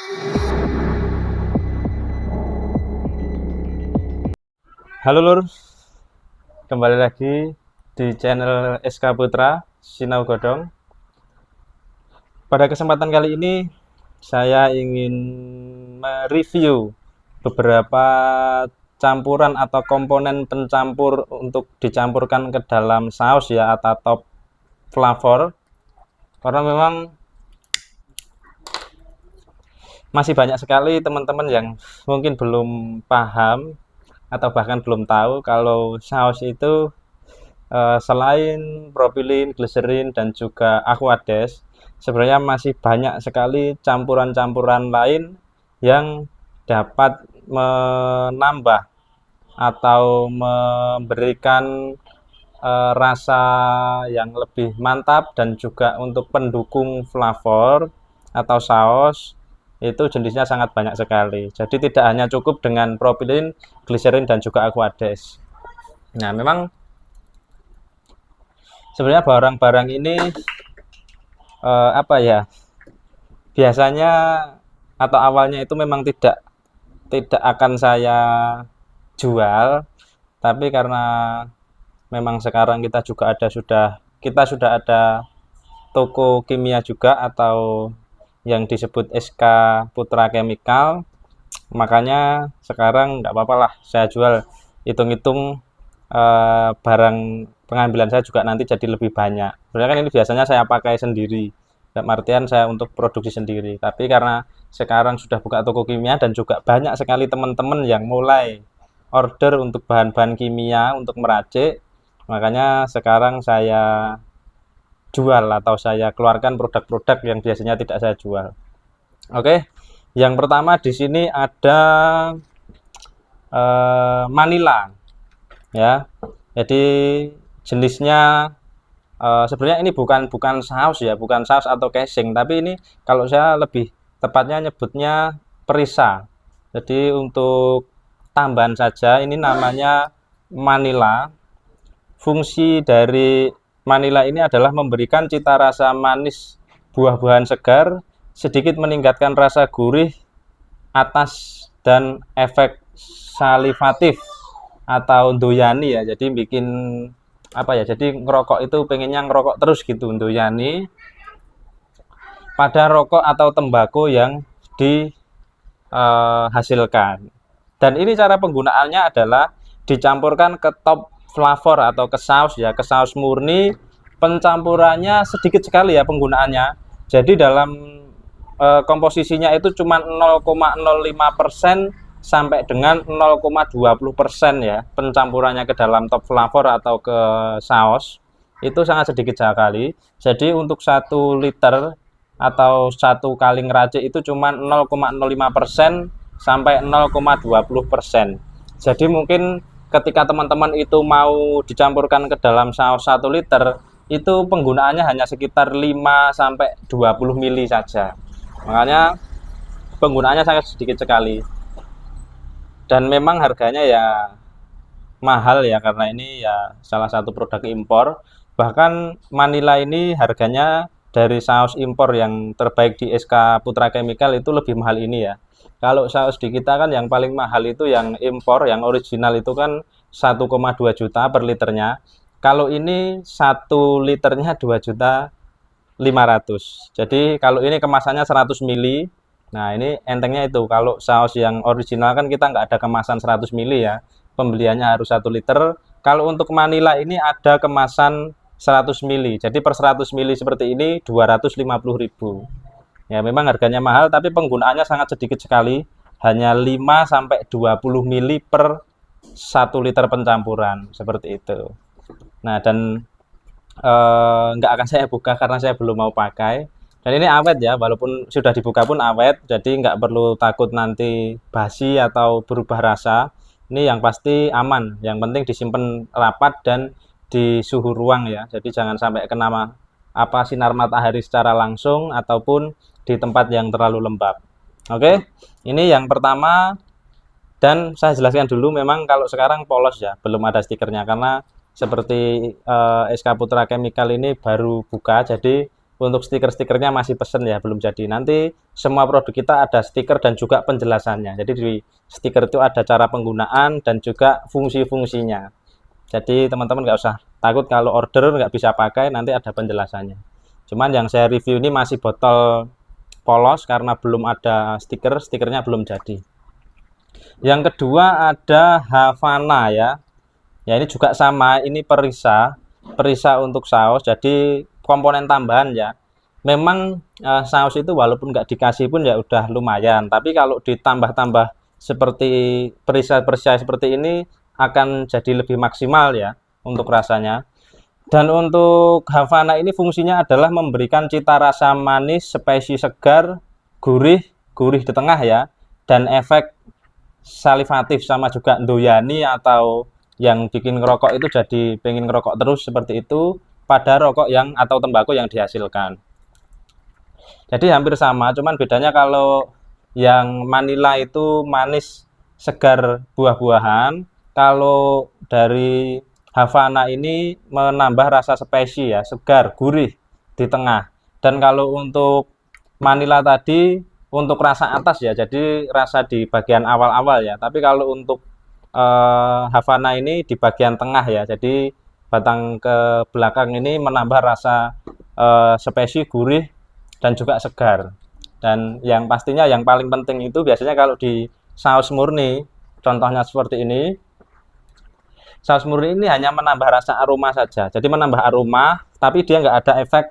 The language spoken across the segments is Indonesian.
Halo Lur, kembali lagi di channel SK Putra Sinau Godong. Pada kesempatan kali ini saya ingin mereview beberapa campuran atau komponen pencampur untuk dicampurkan ke dalam saus ya, atau top flavor. Karena memang masih banyak sekali teman-teman yang mungkin belum paham atau bahkan belum tahu kalau saus itu selain propilin, gliserin, dan juga aquades, sebenarnya masih banyak sekali campuran-campuran lain yang dapat menambah atau memberikan rasa yang lebih mantap dan juga untuk pendukung flavor atau saus itu jenisnya sangat banyak sekali. Jadi tidak hanya cukup dengan propilin, gliserin, dan juga aquades. Nah, memang sebenarnya barang-barang ini biasanya atau awalnya itu memang tidak akan saya jual, tapi karena memang sekarang kita sudah ada toko kimia juga atau yang disebut SK Putra Chemical, makanya sekarang nggak apa-apa lah saya jual. Hitung-hitung barang pengambilan saya juga nanti jadi lebih banyak. Sebenarnya kan ini biasanya saya pakai sendiri, dalam artian saya untuk produksi sendiri. Tapi karena sekarang sudah buka toko kimia dan juga banyak sekali teman-teman yang mulai order untuk bahan-bahan kimia untuk meracik, makanya sekarang saya jual atau saya keluarkan produk-produk yang biasanya tidak saya jual. Oke, yang pertama di sini ada Manila ya. Jadi jenisnya sebenarnya ini bukan saus ya, bukan saus atau casing, tapi ini kalau saya lebih tepatnya nyebutnya perisa. Jadi untuk tambahan saja, ini namanya Manila. Fungsi dari Manila ini adalah memberikan cita rasa manis buah-buahan segar, sedikit meningkatkan rasa gurih atas dan efek salivatif atau doyani ya. Jadi bikin jadi ngerokok itu pengennya ngerokok terus gitu, doyani pada rokok atau tembakau yang dihasilkan. Dan ini cara penggunaannya adalah dicampurkan ke top flavor atau ke saus ya, ke saus murni. Pencampurannya sedikit sekali ya penggunaannya. Jadi dalam komposisinya itu cuma 0,05% sampai dengan 0,20% ya pencampurannya ke dalam top flavor atau ke saus. Itu sangat sedikit sekali. Jadi untuk 1 liter atau 1 kali ngeracik itu cuma 0,05% sampai 0,20%. Jadi mungkin ketika teman-teman itu mau dicampurkan ke dalam saus 1 liter, itu penggunaannya hanya sekitar 5 sampai 20 mili saja. Makanya penggunaannya sangat sedikit sekali. Dan memang harganya ya mahal ya, karena ini ya salah satu produk impor. Bahkan Manila ini harganya dari saus impor yang terbaik di SK Putra Chemical itu lebih mahal ini ya. Kalau saus di kita kan yang paling mahal itu yang impor, yang original itu kan 1,2 juta per liternya. Kalau ini 1 liternya 2.500.000. Jadi kalau ini kemasannya 100 mili. Nah, ini entengnya itu. Kalau saus yang original kan kita nggak ada kemasan 100 mili ya. Pembeliannya harus 1 liter. Kalau untuk Manila ini ada kemasan 100 mili. Jadi per 100 mili seperti ini 250.000. Ya, memang harganya mahal tapi penggunaannya sangat sedikit sekali. Hanya 5 sampai 20 mili per 1 liter pencampuran seperti itu. Nah, dan nggak akan saya buka karena saya belum mau pakai. Dan ini awet ya, walaupun sudah dibuka pun awet, jadi nggak perlu takut nanti basi atau berubah rasa. Ini yang pasti aman, yang penting disimpan rapat dan di suhu ruang ya. Jadi jangan sampai kena sinar matahari secara langsung ataupun di tempat yang terlalu lembab. Oke, ini yang pertama. Dan saya jelaskan dulu, memang kalau sekarang polos ya, belum ada stikernya karena seperti SK Putra Chemical ini baru buka, jadi untuk stiker-stikernya masih pesen ya, belum jadi. Nanti semua produk kita ada stiker dan juga penjelasannya. Jadi di stiker itu ada cara penggunaan dan juga fungsi-fungsinya. Jadi teman-teman nggak usah takut kalau order nggak bisa pakai, nanti ada penjelasannya. Cuman yang saya review ini masih botol polos karena belum ada stiker, stikernya belum jadi. Yang kedua ada Havana ya. Ya ini juga sama, ini perisa untuk saus, jadi komponen tambahan ya. Memang saus itu walaupun nggak dikasih pun ya udah lumayan, tapi kalau ditambah-tambah seperti perisa-perisa seperti ini akan jadi lebih maksimal ya untuk rasanya. Dan untuk Havana ini fungsinya adalah memberikan cita rasa manis, spesi segar, gurih, gurih di tengah ya, dan efek salivatif sama juga doyani atau yang bikin ngerokok itu jadi pengen ngerokok terus seperti itu pada rokok yang atau tembakau yang dihasilkan. Jadi hampir sama, cuman bedanya kalau yang Manila itu manis, segar, buah-buahan. Kalau dari Havana ini menambah rasa spesi ya, segar, gurih di tengah. Dan kalau untuk Manila tadi untuk rasa atas ya, jadi rasa di bagian awal-awal ya. Tapi kalau untuk Havana ini di bagian tengah ya, jadi batang ke belakang ini menambah rasa spesi, gurih, dan juga segar. Dan yang pastinya yang paling penting itu biasanya kalau di saus murni, contohnya seperti ini, saus murni ini hanya menambah rasa aroma saja, jadi menambah aroma, tapi dia nggak ada efek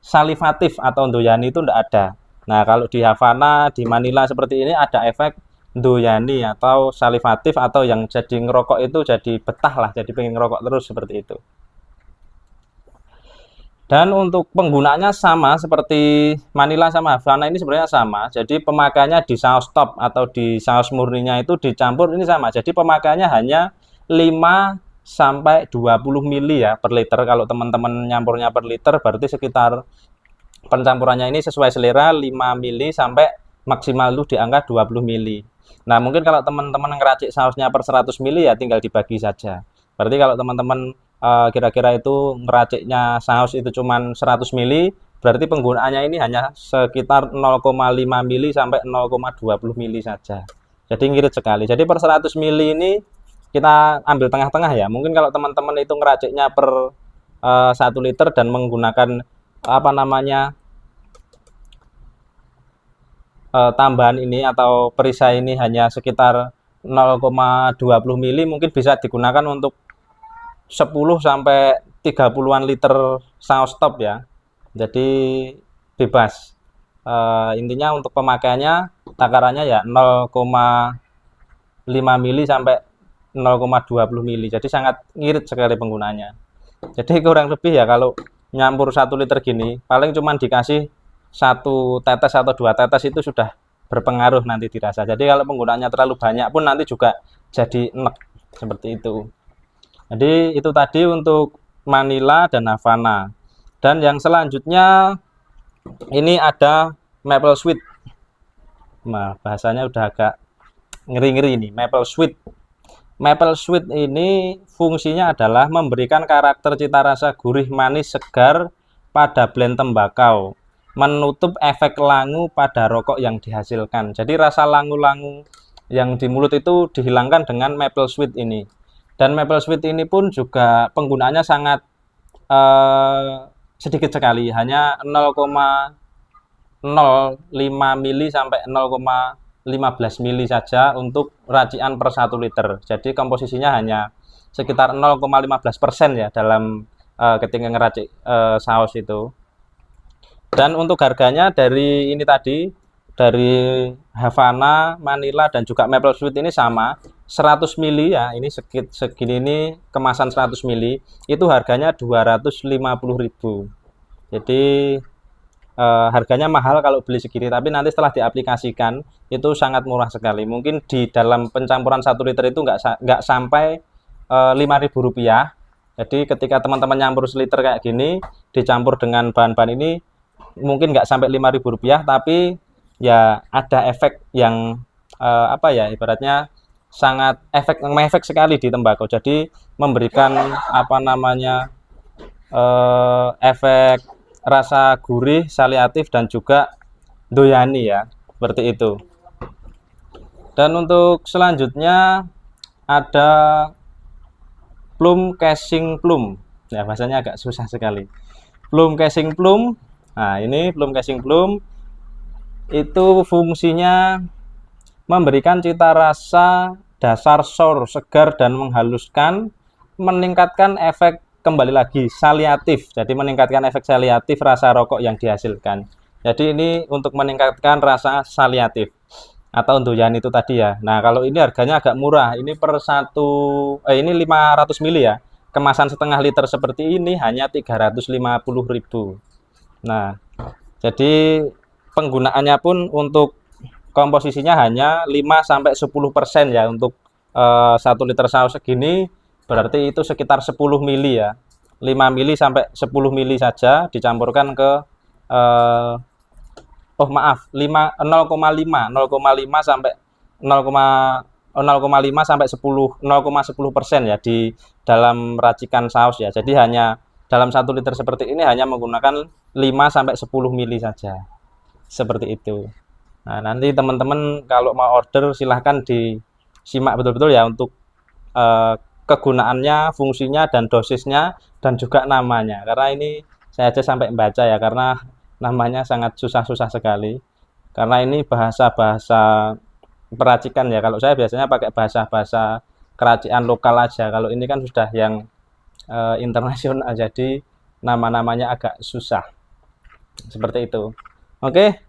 salivatif atau doyani, itu nggak ada. Nah kalau di Havana, di Manila seperti ini ada efek doyani atau salivatif, atau yang jadi ngerokok itu jadi betah lah, jadi pengen ngerokok terus seperti itu. Dan untuk penggunaannya sama seperti Manila sama Havana ini sebenarnya sama. Jadi pemakaiannya di saus top atau di saus murninya itu dicampur ini sama. Jadi pemakaiannya hanya 5 sampai 20 mili ya per liter. Kalau teman-teman nyampurnya per liter berarti sekitar pencampurannya ini sesuai selera 5 mili sampai maksimal itu di angka 20 mili. Nah, mungkin kalau teman-teman ngeracik sausnya per 100 mili ya tinggal dibagi saja. Berarti kalau teman-teman kira-kira itu ngeraciknya saus itu cuman 100 mili, berarti penggunaannya ini hanya sekitar 0,5 mili sampai 0,20 mili saja. Jadi ngirit sekali. Jadi per 100 mili ini kita ambil tengah-tengah ya. Mungkin kalau teman-teman itu ngeraciknya per 1 liter dan menggunakan apa namanya tambahan ini atau perisai ini hanya sekitar 0,20 mili, mungkin bisa digunakan untuk 10 sampai 30-an liter saus top ya. Jadi bebas. Intinya untuk pemakaiannya takarannya ya 0,5 mili sampai 0,20 mili. Jadi sangat ngirit sekali penggunaannya. Jadi kurang lebih ya kalau nyampur 1 liter gini paling cuman dikasih 1 tetes atau 2 tetes itu sudah berpengaruh nanti dirasa. Jadi kalau penggunaannya terlalu banyak pun nanti juga jadi enek seperti itu. Jadi itu tadi untuk Manila dan Havana. Dan yang selanjutnya ini ada maple sweet. Nah, bahasanya udah agak ngeri-ngeri ini, maple sweet. Maple sweet ini fungsinya adalah memberikan karakter cita rasa gurih manis segar pada blend tembakau, menutup efek langu pada rokok yang dihasilkan. Jadi rasa langu-langu yang di mulut itu dihilangkan dengan maple sweet ini. Dan maple sweet ini pun juga penggunaannya sangat sedikit sekali, hanya 0,05 mili sampai 0,15 mili saja untuk racikan per 1 liter. Jadi komposisinya hanya sekitar 0,15% ya dalam ketika ngeracik saus itu. Dan untuk harganya dari ini tadi, dari Havana, Manila, dan juga maple sweet ini sama, 100 mili ya, ini segini ini kemasan 100 mili, itu harganya 250.000. Jadi harganya mahal kalau beli segini, tapi nanti setelah diaplikasikan itu sangat murah sekali. Mungkin di dalam pencampuran 1 liter itu nggak sampai Rp5.000. Jadi ketika teman-teman nyampur seliter kayak gini, dicampur dengan bahan-bahan ini, mungkin nggak sampai Rp5.000, tapi ya ada efek yang apa ya, ibaratnya sangat efek sekali di tembakau. Jadi memberikan apa namanya efek rasa gurih, saliatif, dan juga doyani ya, seperti itu. Dan untuk selanjutnya ada plum casing plum. Ya, bahasanya agak susah sekali. Plum casing plum. Nah, ini plum casing plum itu fungsinya memberikan cita rasa dasar sour, segar dan menghaluskan, meningkatkan efek kembali lagi saliatif. Jadi meningkatkan efek saliatif rasa rokok yang dihasilkan. Jadi ini untuk meningkatkan rasa saliatif atau doyan itu tadi ya. Nah, kalau ini harganya agak murah. Ini per ini 500 mili ya. Kemasan setengah liter seperti ini hanya 350.000. Nah, jadi penggunaannya pun untuk komposisinya hanya 5-10% ya untuk 1 liter saus segini, berarti itu sekitar 10 mili ya. 5 mili sampai 10 mili saja dicampurkan ke oh maaf 0,5 sampai 0,5 sampai 0,10% ya di dalam racikan saus ya. Jadi hanya dalam 1 liter seperti ini hanya menggunakan 5 sampai 10 mili saja. Seperti itu. Nah, nanti teman-teman kalau mau order silahkan disimak betul-betul ya untuk kegunaannya, fungsinya, dan dosisnya, dan juga namanya. Karena ini saya aja sampai membaca ya, karena namanya sangat susah-susah sekali. Karena ini bahasa-bahasa peracikan ya. Kalau saya biasanya pakai bahasa-bahasa keracikan lokal aja. Kalau ini kan sudah yang internasional, jadi nama-namanya agak susah. Seperti itu. Oke,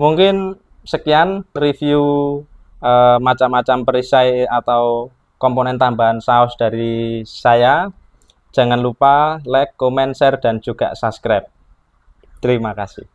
mungkin sekian review macam-macam perisai atau komponen tambahan saus dari saya. Jangan lupa like, comment, share, dan juga subscribe. Terima kasih.